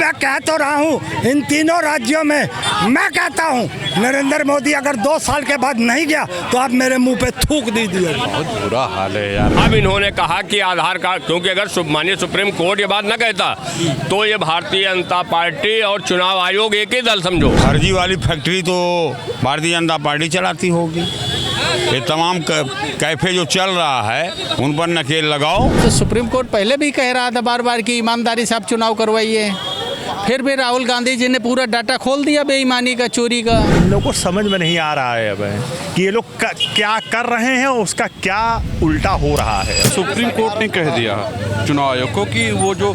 मैं कह तो रहा हूँ इन तीनों राज्यों में, मैं कहता हूँ नरेंद्र मोदी अगर 2 साल के बाद नहीं गया तो आप मेरे मुंह पे थूक दीजिए। बहुत बुरा हाल है यार। अब इन्होंने कहा कि आधार कार्ड, क्योंकि अगर माननीय सुप्रीम कोर्ट ये बात न कहता तो ये भारतीय जनता पार्टी और चुनाव आयोग एक ही दल समझो। फर्जी वाली फैक्ट्री तो भारतीय जनता पार्टी चलाती होगी। ये तमाम कैफे जो चल रहा है उन पर नकेल लगाओ। तो सुप्रीम कोर्ट पहले भी कह रहा था बार बार कि ईमानदारी से आप चुनाव करवाइए, फिर भी राहुल गांधी जी ने पूरा डाटा खोल दिया बेईमानी का, चोरी का। इन लोगों को समझ में नहीं आ रहा है अब कि ये लोग क्या कर रहे हैं और उसका क्या उल्टा हो रहा है। सुप्रीम कोर्ट ने कह दिया चुनाव आयोग को कि वो जो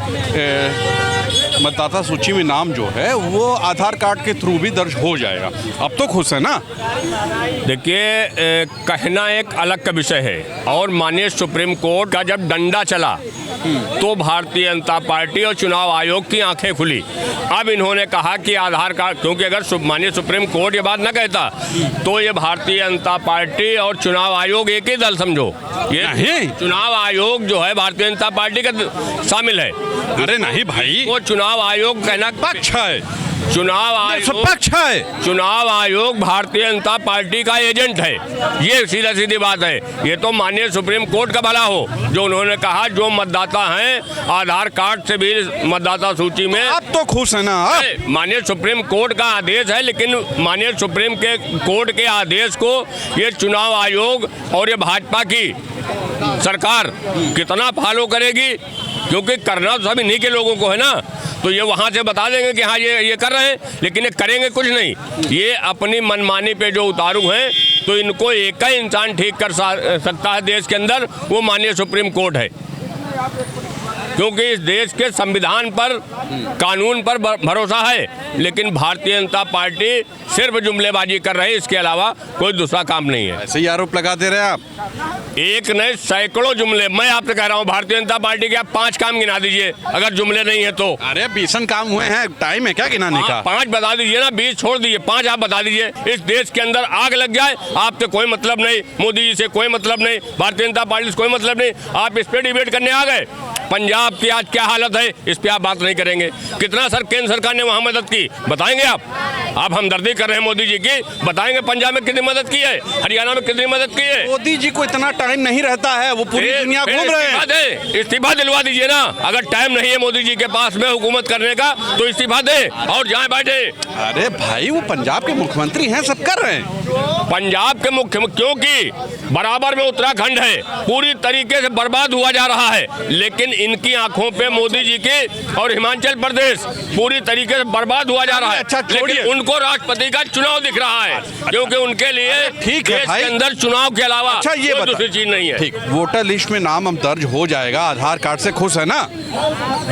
मतदाता सूची में नाम जो है वो आधार कार्ड के थ्रू भी दर्ज हो जाएगा। अब तो खुश है ना। देखिए, कहना एक अलग का विषय है और माननीय सुप्रीम कोर्ट का जब डंडा चला तो भारतीय जनता पार्टी और चुनाव आयोग की आंखें खुली। अब इन्होंने कहा कि आधार कार्ड, क्योंकि अगर माननीय सुप्रीम कोर्ट ये बात न कहता तो ये भारतीय जनता पार्टी और चुनाव आयोग एक ही दल समझो। ये नहीं, चुनाव आयोग जो है भारतीय जनता पार्टी का शामिल है। अरे नहीं भाई, वो चुनाव आयोग कहना पक्ष है, चुनाव आयोग पक्ष है। चुनाव आयोग भारतीय जनता पार्टी का एजेंट है। ये सीधा सीधी बात है। ये तो माननीय सुप्रीम कोर्ट का भला हो जो उन्होंने कहा जो मतदाता हैं आधार कार्ड से भी मतदाता सूची में। आप तो खुश है ना। माननीय सुप्रीम कोर्ट का आदेश है, लेकिन माननीय सुप्रीम कोर्ट के आदेश को ये चुनाव आयोग और ये भाजपा की सरकार कितना फॉलो करेगी, क्योंकि करना तो सभी नहीं के लोगों को है ना। तो ये वहाँ से बता देंगे कि हाँ ये कर रहे हैं, लेकिन ये करेंगे कुछ नहीं। ये अपनी मनमानी पे जो उतारू हैं, तो इनको एक ही इंसान ठीक कर सकता है देश के अंदर, वो माननीय सुप्रीम कोर्ट है। क्योंकि इस देश के संविधान पर, कानून पर भरोसा है, लेकिन भारतीय जनता पार्टी सिर्फ जुमलेबाजी कर रही है, इसके अलावा कोई दूसरा काम नहीं है। ऐसे ही आरोप लगाते रहे आप। एक नहीं सैकड़ों जुमले। मैं आपसे कह रहा हूँ भारतीय जनता पार्टी के आप 5 काम गिना दीजिए अगर जुमले नहीं है तो। अरे 20 काम हुए हैं, टाइम है क्या गिनाने का? 5 बता दीजिए ना, 20 छोड़ दीजिए, 5 आप बता दीजिए। इस देश के अंदर आग लग जाए, आपसे कोई मतलब नहीं, मोदी जी से कोई मतलब नहीं, भारतीय जनता पार्टी से कोई मतलब नहीं, आप इस पे डिबेट करने आ गए। पंजाब की आज क्या हालत है इस पे आप बात नहीं करेंगे। कितना सर केंद्र सरकार ने वहाँ मदद की बताएंगे आप हमदर्दी कर रहे हैं मोदी जी की, बताएंगे पंजाब में कितनी मदद की है, हरियाणा में कितनी मदद की है। मोदी जी को इतना टाइम नहीं रहता है, वो पूरी दुनिया घूम रहे हैं। इस्तीफा दिलवा दीजिए ना। अगर टाइम नहीं है मोदी जी के पास में हुकूमत करने का तो इस्तीफा दे और जाए बैठे। अरे भाई, वो पंजाब के मुख्यमंत्री हैं, सब कर रहे हैं। पंजाब के मुख्यमंत्री, क्योंकि बराबर में उत्तराखंड है, पूरी तरीके से बर्बाद हुआ जा रहा है, लेकिन इनकी आंखों पे मोदी जी के और हिमाचल प्रदेश पूरी तरीके से बर्बाद हुआ जा रहा है। अच्छा, लेकिन उनको राष्ट्रपति का चुनाव दिख रहा है, क्योंकि उनके लिए ठीक है देश भाई, के अंदर चुनाव के अलावा अच्छा ये कोई दूसरी चीज नहीं है। ठीक, वोटर लिस्ट में नाम हम दर्ज हो जाएगा, आधार कार्ड से खुश है ना?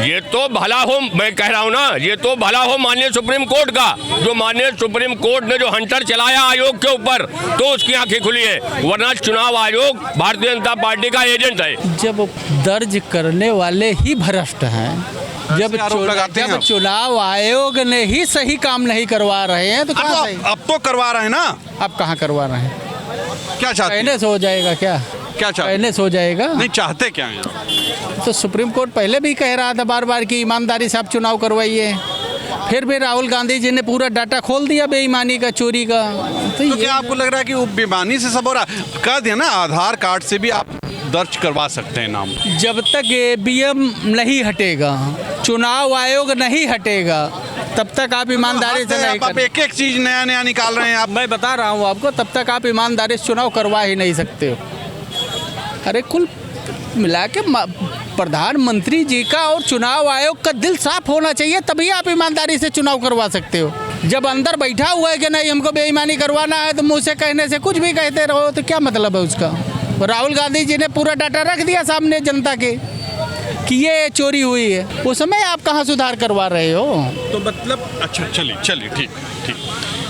ये तो भला हो, मैं कह रहा हूँ ना, ये तो भला हो माननीय सुप्रीम कोर्ट का, जो माननीय सुप्रीम कोर्ट ने जो हंटर चलाया आयोग के ऊपर, तो उसकी आंखें खुली है, वरना चुनाव आयोग भारतीय जनता पार्टी का एजेंट है। जब दर्ज करने वाले ही भ्रष्ट हैं, जब चुनाव आयोग ने ही सही काम नहीं करवा रहे हैं तो अब तो करवा रहे हैं ना। अब कहाँ करवा रहे हैं? क्या चाहते हैं? कहने से हो जाएगा क्या? चाहते? कहने से हो जाएगा? नहीं, चाहते क्या है? तो सुप्रीम कोर्ट पहले भी कह रहा था बार बार कि ईमानदारी से आप चुनाव करवाइए, फिर भी राहुल गांधी जी ने पूरा डाटा खोल दिया बेईमानी का, चोरी का। तो क्या आपको लग रहा है कि वो बेईमानी से सब हो रहा है? कह दिया ना, आधार कार्ड से भी आप दर्ज करवा सकते हैं नाम। जब तक ईवीएम नहीं हटेगा, चुनाव आयोग नहीं हटेगा, तब तक आप ईमानदारी से नहीं आप एक एक चीज नया नया निकाल रहे हैं आप। मैं बता रहा हूँ आपको, तब तक आप ईमानदारी से चुनाव करवा ही नहीं सकते हो। अरे कुल मिला के प्रधानमंत्री जी का और चुनाव आयोग का दिल साफ होना चाहिए, तभी आप ईमानदारी से चुनाव करवा सकते हो। जब अंदर बैठा हुआ है कि नहीं हमको बेईमानी करवाना है, तो मुँह से कहने से कुछ भी कहते रहो, तो क्या मतलब है उसका? राहुल गांधी जी ने पूरा डाटा रख दिया सामने जनता के कि ये चोरी हुई है, उस समय आप कहाँ सुधार करवा रहे हो? तो मतलब अच्छा, चलिए ठीक,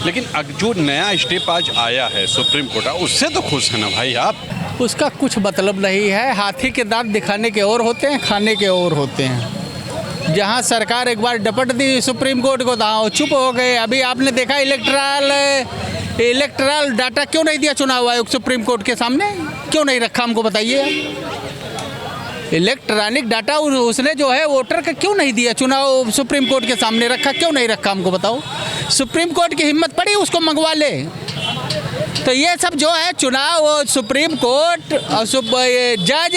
लेकिन जो नया स्टेप आज आया है सुप्रीम कोर्ट, उससे तो खुश है ना भाई आप? उसका कुछ मतलब नहीं है। हाथी के दांत दिखाने के और होते हैं, खाने के और होते हैं। जहां सरकार एक बार डपट दी सुप्रीम कोर्ट को, तो चुप हो गए। अभी आपने देखा इलेक्ट्रल डाटा क्यों नहीं दिया चुनाव आयोग सुप्रीम कोर्ट के सामने? क्यों नहीं रखा, हमको बताइए। इलेक्ट्रॉनिक डाटा उसने जो है वोटर का क्यों नहीं दिया? चुनाव सुप्रीम कोर्ट के सामने रखा, क्यों नहीं रखा हमको बताओ? सुप्रीम कोर्ट की हिम्मत पड़ी उसको मंगवा ले। तो ये सब जो है चुनाव, सुप्रीम कोर्ट और जज,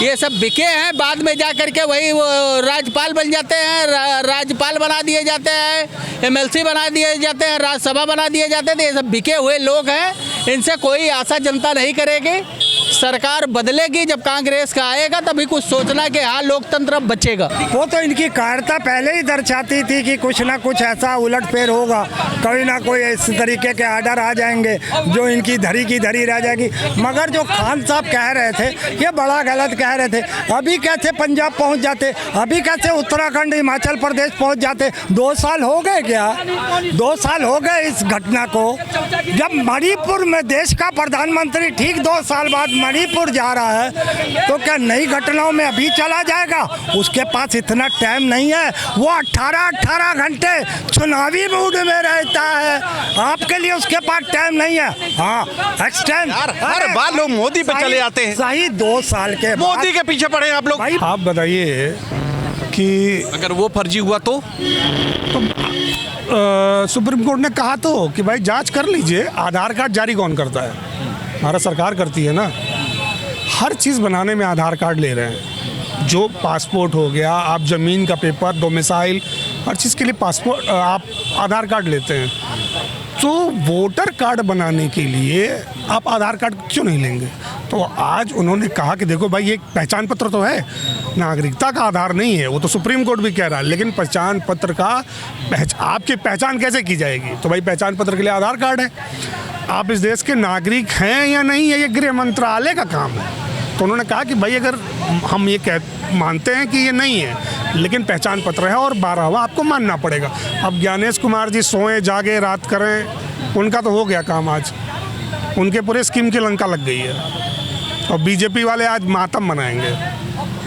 ये सब बिके हैं। बाद में जा कर के वही वो राज्यपाल बन जाते हैं, राज्यपाल बना दिए जाते हैं, एमएलसी बना दिए जाते हैं, राज्यसभा बना दिए जाते हैं। तो ये सब बिके हुए लोग हैं, इनसे कोई आशा जनता नहीं करेगी। सरकार बदलेगी, जब कांग्रेस का आएगा तभी कुछ सोचना कि हाँ लोकतंत्र अब बचेगा। वो तो इनकी कायरता पहले ही दर्शाती थी कि कुछ ना कुछ ऐसा उलटफेर होगा, कोई ना कोई इस तरीके के आर्डर आ जाएंगे जो इनकी धरी की धरी रह जाएगी। मगर जो खान साहब कह रहे थे ये बड़ा गलत कह रहे थे। अभी कैसे पंजाब पहुंच जाते, अभी कैसे उत्तराखंड हिमाचल प्रदेश पहुंच जाते? 2 साल हो गए क्या? 2 साल हो गए इस घटना को। जब मणिपुर में देश का प्रधानमंत्री ठीक 2 साल बाद मणिपुर जा रहा है तो क्या नई घटनाओं में अभी चला जाएगा? उसके पास इतना टाइम नहीं है। वो 18 घंटे चुनावी मूड में रहता है, आपके लिए उसके पास टाइम नहीं है। हाँ एक्सटेंड हर बार लोग मोदी पे चले जाते हैं। सही 2 साल के बाद मोदी के पीछे पड़े हैं आप लोग। आप बताइए कि अगर वो फर्जी हुआ तो सुप्रीम कोर्ट ने कहा तो कि भाई जांच कर लीजिए। आधार कार्ड जारी कौन करता है? भारत सरकार करती है ना। हर चीज़ बनाने में आधार कार्ड ले रहे हैं। जो पासपोर्ट हो गया, आप ज़मीन का पेपर, डोमिसाइल, हर चीज़ के लिए पासपोर्ट आप आधार कार्ड लेते हैं। तो वोटर कार्ड बनाने के लिए आप आधार कार्ड क्यों नहीं लेंगे? तो आज उन्होंने कहा कि देखो भाई, एक पहचान पत्र तो है, नागरिकता का आधार नहीं है। वो तो सुप्रीम कोर्ट भी कह रहा है, लेकिन पहचान पत्र का आपकी पहचान कैसे की जाएगी? तो भाई पहचान पत्र के लिए आधार कार्ड है। आप इस देश के नागरिक हैं या नहीं है, ये गृह मंत्रालय का काम है। तो उन्होंने कहा कि भाई अगर हम ये मानते हैं कि ये नहीं है, लेकिन पहचान पत्र है और 12वां आपको मानना पड़ेगा। अब ज्ञानेश कुमार जी सोए जागे रात करें, उनका तो हो गया काम। आज उनके पूरे स्कीम की लंका लग गई है और बीजेपी वाले आज मातम मनाएंगे।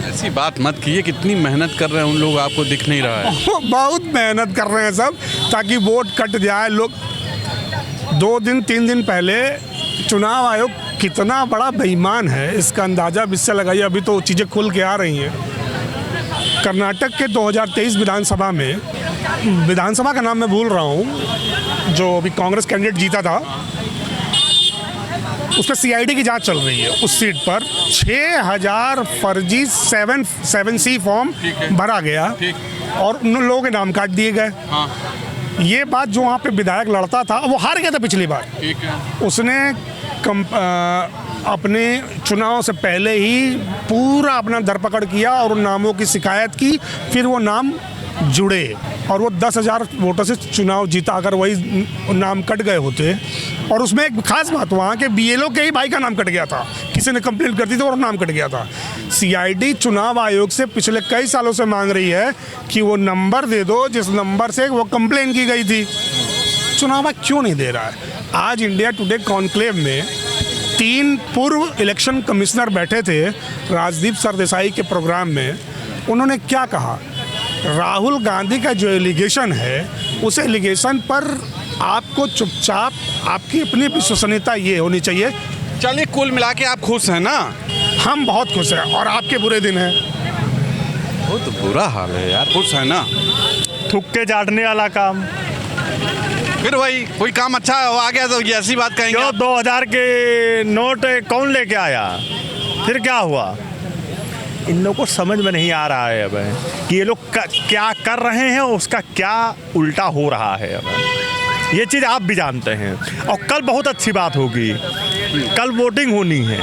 ऐसी बात मत कीजिए, कितनी मेहनत कर रहे हैं उन लोग, आपको दिख नहीं रहा है। बहुत मेहनत कर रहे हैं सब, ताकि वोट कट जाए। लोग 2 दिन 3 दिन पहले चुनाव आयोग कितना बड़ा बेईमान है, इसका अंदाज़ा अब इससे लगाइए। अभी तो चीज़ें खुल के आ रही हैं। कर्नाटक के 2023 विधानसभा में, विधानसभा का नाम मैं भूल रहा हूँ, जो अभी कांग्रेस कैंडिडेट जीता था, उस पर CID की जांच चल रही है। उस सीट पर 6000 फर्जी 7C फॉर्म भरा गया और उन लोगों के नाम काट दिए गए। ये बात जो वहाँ पे विधायक लड़ता था, वो हार गया था पिछली बार। उसने अपने चुनाव से पहले ही पूरा अपना धरपकड़ किया और उन नामों की शिकायत की, फिर वो नाम जुड़े और वो 10,000 वोटों से चुनाव जीता। अगर वही नाम कट गए होते, और उसमें एक खास बात, वहाँ के BLO के ही भाई का नाम कट गया था, किसी ने कंप्लेंट कर दी थी और नाम कट गया था। CID चुनाव आयोग से पिछले कई सालों से मांग रही है कि वो नंबर दे दो जिस नंबर से वो कंप्लेंट की गई थी। चुनाव आयोग क्यों नहीं दे रहा है? आज इंडिया टुडे कॉन्क्लेव में 3 पूर्व इलेक्शन कमिश्नर बैठे थे राजदीप सरदेसाई के प्रोग्राम में। उन्होंने क्या कहा? राहुल गांधी का जो एलिगेशन है, उस एलिगेशन पर आपको चुपचाप, आपकी अपनी विश्वसनीयता ये होनी चाहिए। चलिए, कुल मिला के आप खुश हैं ना? हम बहुत खुश हैं और आपके बुरे दिन हैं। वो तो बुरा हाल है यार, खुश है ना? थुक्के चाटने वाला काम। फिर वही कोई काम अच्छा आ गया तो ये ऐसी बात कहेंगे? क्यों 2000 के नोट कौन लेके आया? फिर क्या हुआ? इन लोगों को समझ में नहीं आ रहा है अब कि ये लोग क्या कर रहे हैं, उसका क्या उल्टा हो रहा है। अब ये चीज़ आप भी जानते हैं। और कल बहुत अच्छी बात होगी, कल वोटिंग होनी है।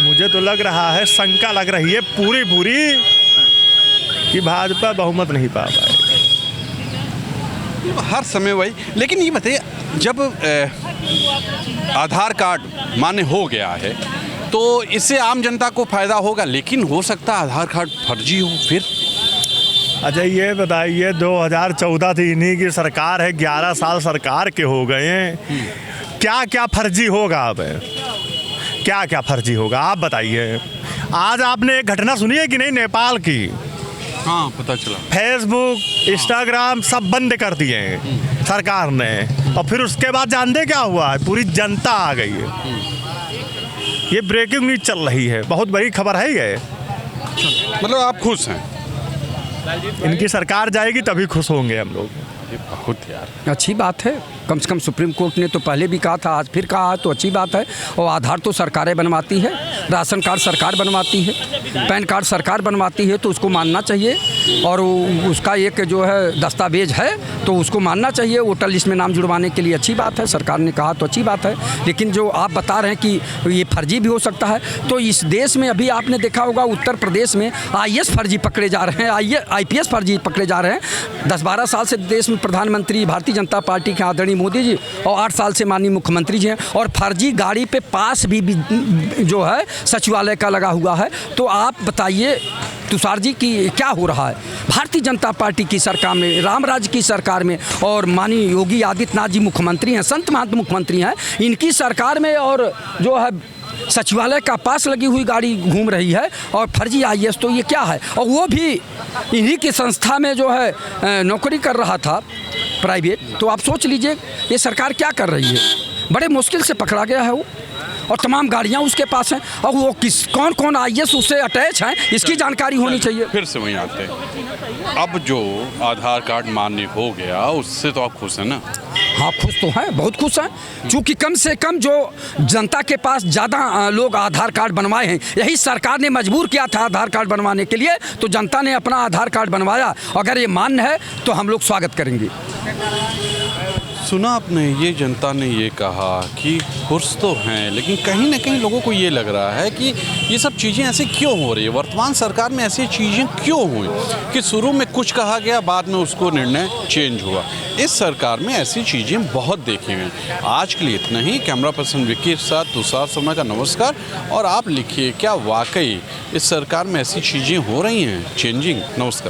मुझे तो लग रहा है, शंका लग रही है पूरी कि भाजपा बहुमत नहीं पा पाएगी। हर समय वही। लेकिन ये बताइए, जब आधार कार्ड मान्य हो गया है तो इससे आम जनता को फ़ायदा होगा, लेकिन हो सकता है आधार कार्ड फर्जी हो फिर? अच्छा ये बताइए, 2014 थी, इन्हीं की सरकार है, 11 साल सरकार के हो गए हैं। क्या क्या फर्जी होगा? अब क्या क्या फर्जी होगा आप बताइए। आज आपने एक घटना सुनी है कि नहीं, नेपाल की? हाँ, पता चला। फेसबुक, इंस्टाग्राम सब बंद कर दिए हैं सरकार ने, और फिर उसके बाद जानते क्या हुआ? पूरी जनता आ गई है। ये ब्रेकिंग न्यूज चल रही है, बहुत बड़ी खबर है ये। मतलब आप खुश हैं? इनकी सरकार जाएगी तभी खुश होंगे हम लोग। ये बहुत यार अच्छी बात है, कम से कम सुप्रीम कोर्ट ने तो पहले भी कहा था, आज फिर कहा है, तो अच्छी बात है। और आधार तो सरकारें बनवाती है, राशन कार्ड सरकार बनवाती है, पैन कार्ड सरकार बनवाती है, तो उसको मानना चाहिए। और उसका एक जो है दस्तावेज है तो उसको मानना चाहिए। वोटर लिस्ट में नाम जुड़वाने के लिए अच्छी बात है, सरकार ने कहा तो अच्छी बात है। लेकिन जो आप बता रहे हैं कि ये फर्जी भी हो सकता है, तो इस देश में अभी आपने देखा होगा उत्तर प्रदेश में IAS फर्जी पकड़े जा रहे हैं, IPS फर्जी पकड़े जा रहे हैं। 10-12 साल से देश में प्रधानमंत्री भारतीय जनता पार्टी के आदरणीय मोदी जी और 8 साल से माननीय मुख्यमंत्री जी हैं, और फर्जी गाड़ी पे पास भी जो है सचिवालय का लगा हुआ है। तो आप बताइए तुषार जी कि क्या हो रहा है भारतीय जनता पार्टी की सरकार में, राम राज्य की सरकार में, और माननीय योगी आदित्यनाथ जी मुख्यमंत्री हैं, संत महंत मुख्यमंत्री हैं, इनकी सरकार में और जो है सचिवालय का पास लगी हुई गाड़ी घूम रही है और फर्जी IAS, तो ये क्या है? और वो भी इन्हीं की संस्था में जो है नौकरी कर रहा था प्राइवेट। तो आप सोच लीजिए ये सरकार क्या कर रही है। बड़े मुश्किल से पकड़ा गया है वो, और तमाम गाड़ियां उसके पास हैं, और वो कौन कौन IAS उससे अटैच हैं इसकी जानकारी होनी चाहिए। फिर से वहीं आते हैं, अब जो आधार कार्ड मान्य हो गया उससे तो आप खुश हैं ना? हाँ, खुश तो हैं, बहुत खुश हैं, क्योंकि कम से कम जो जनता के पास ज़्यादा लोग आधार कार्ड बनवाए हैं, यही सरकार ने मजबूर किया था आधार कार्ड बनवाने के लिए, तो जनता ने अपना आधार कार्ड बनवाया। अगर ये मान्य है तो हम लोग स्वागत करेंगे। सुना आपने, ये जनता ने ये कहा कि खुश तो हैं, लेकिन कहीं ना कहीं लोगों को ये लग रहा है कि ये सब चीज़ें ऐसे क्यों हो रही है, वर्तमान सरकार में ऐसी चीज़ें क्यों हुई कि शुरू में कुछ कहा गया, बाद में उसको निर्णय चेंज हुआ। इस सरकार में ऐसी चीज़ें बहुत देखी गई। आज के लिए इतना ही। कैमरा पर्सन विक्की के साथ तुषार शर्मा का नमस्कार। और आप लिखिए, क्या वाकई इस सरकार में ऐसी चीज़ें हो रही हैं चेंजिंग? नमस्कार।